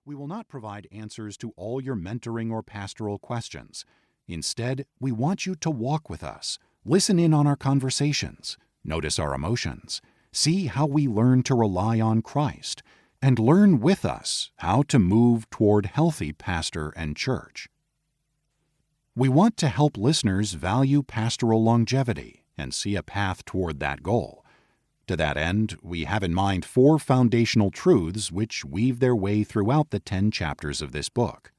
We will not provide answers to all your mentoring or pastoral questions. Instead, we want you to walk with us, listen in on our conversations, notice our emotions, see how we learn to rely on Christ, and learn with us how to move toward healthy pastor and church. We want to help listeners value pastoral longevity and see a path toward that goal. To that end, we have in mind 4 foundational truths which weave their way throughout the 10 chapters of this book.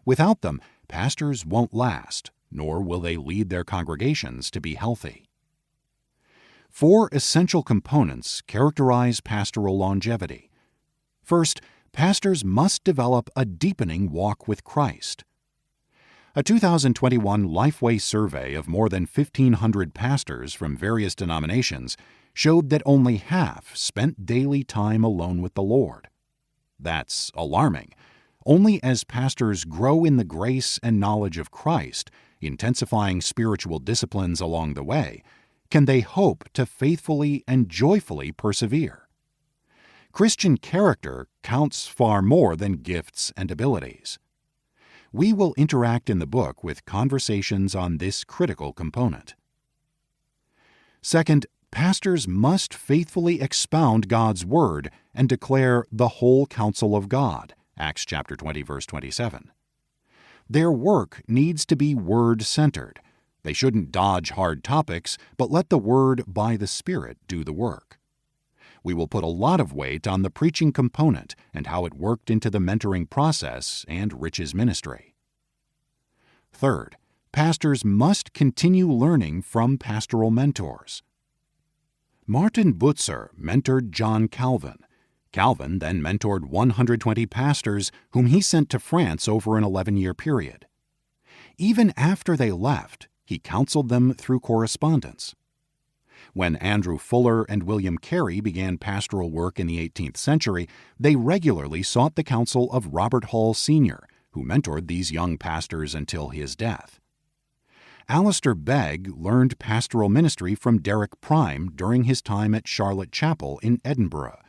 Without them, pastors won't last, nor will they lead their congregations to be healthy. 4 essential components characterize pastoral longevity. First, pastors must develop a deepening walk with Christ. A 2021 Lifeway survey of more than 1,500 pastors from various denominations showed that only half spent daily time alone with the Lord. That's alarming. Only as pastors grow in the grace and knowledge of Christ, intensifying spiritual disciplines along the way, can they hope to faithfully and joyfully persevere. Christian character counts far more than gifts and abilities. We will interact in the book with conversations on this critical component. Second, pastors must faithfully expound God's Word and declare the whole counsel of God, Acts chapter 20, verse 27. Their work needs to be Word-centered. They shouldn't dodge hard topics, but let the Word by the Spirit do the work. We will put a lot of weight on the preaching component and how it worked into the mentoring process and Rich's ministry. Third, pastors must continue learning from pastoral mentors. Martin Butzer mentored John Calvin. Calvin then mentored 120 pastors whom he sent to France over an 11-year period. Even after they left, he counseled them through correspondence. When Andrew Fuller and William Carey began pastoral work in the 18th century, they regularly sought the counsel of Robert Hall Sr., who mentored these young pastors until his death. Alistair Begg learned pastoral ministry from Derek Prime during his time at Charlotte Chapel in Edinburgh.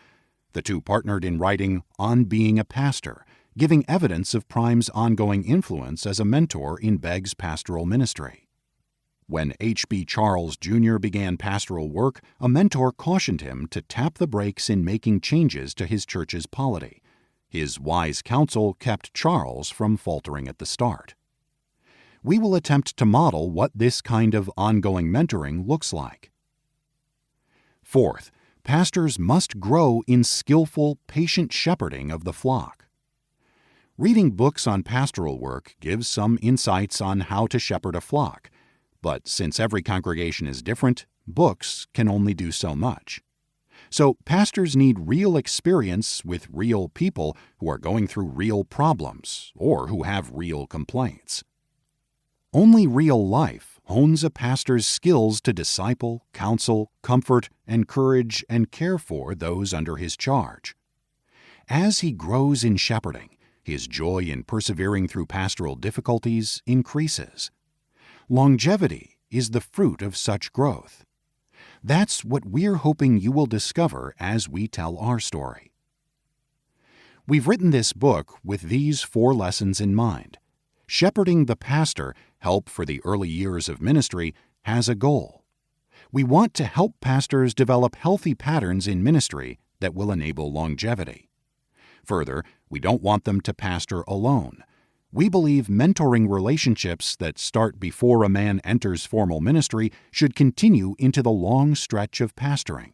The two partnered in writing On Being a Pastor, giving evidence of Prime's ongoing influence as a mentor in Begg's pastoral ministry. When H.B. Charles Jr. began pastoral work, a mentor cautioned him to tap the brakes in making changes to his church's polity. His wise counsel kept Charles from faltering at the start. We will attempt to model what this kind of ongoing mentoring looks like. Fourth, pastors must grow in skillful, patient shepherding of the flock. Reading books on pastoral work gives some insights on how to shepherd a flock. But since every congregation is different, books can only do so much. So pastors need real experience with real people who are going through real problems or who have real complaints. Only real life hones a pastor's skills to disciple, counsel, comfort, encourage, and care for those under his charge. As he grows in shepherding, his joy in persevering through pastoral difficulties increases. Longevity is the fruit of such growth. That's what we're hoping you will discover as we tell our story. We've written this book with these 4 lessons in mind. Shepherding the pastor, help for the early years of ministry, has a goal. We want to help pastors develop healthy patterns in ministry that will enable longevity. Further, we don't want them to pastor alone. We believe mentoring relationships that start before a man enters formal ministry should continue into the long stretch of pastoring.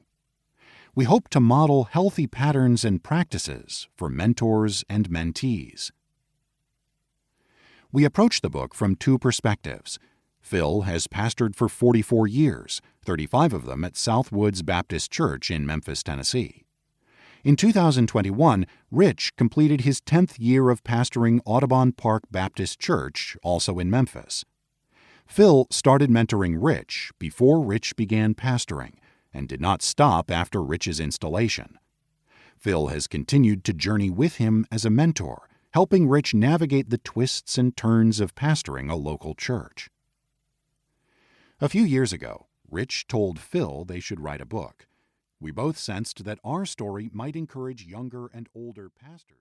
We hope to model healthy patterns and practices for mentors and mentees. We approach the book from 2 perspectives. Phil has pastored for 44 years, 35 of them at Southwoods Baptist Church in Memphis, Tennessee. In 2021, Rich completed his 10th year of pastoring Audubon Park Baptist Church, also in Memphis. Phil started mentoring Rich before Rich began pastoring and did not stop after Rich's installation. Phil has continued to journey with him as a mentor, helping Rich navigate the twists and turns of pastoring a local church. A few years ago, Rich told Phil they should write a book. We both sensed that our story might encourage younger and older pastors.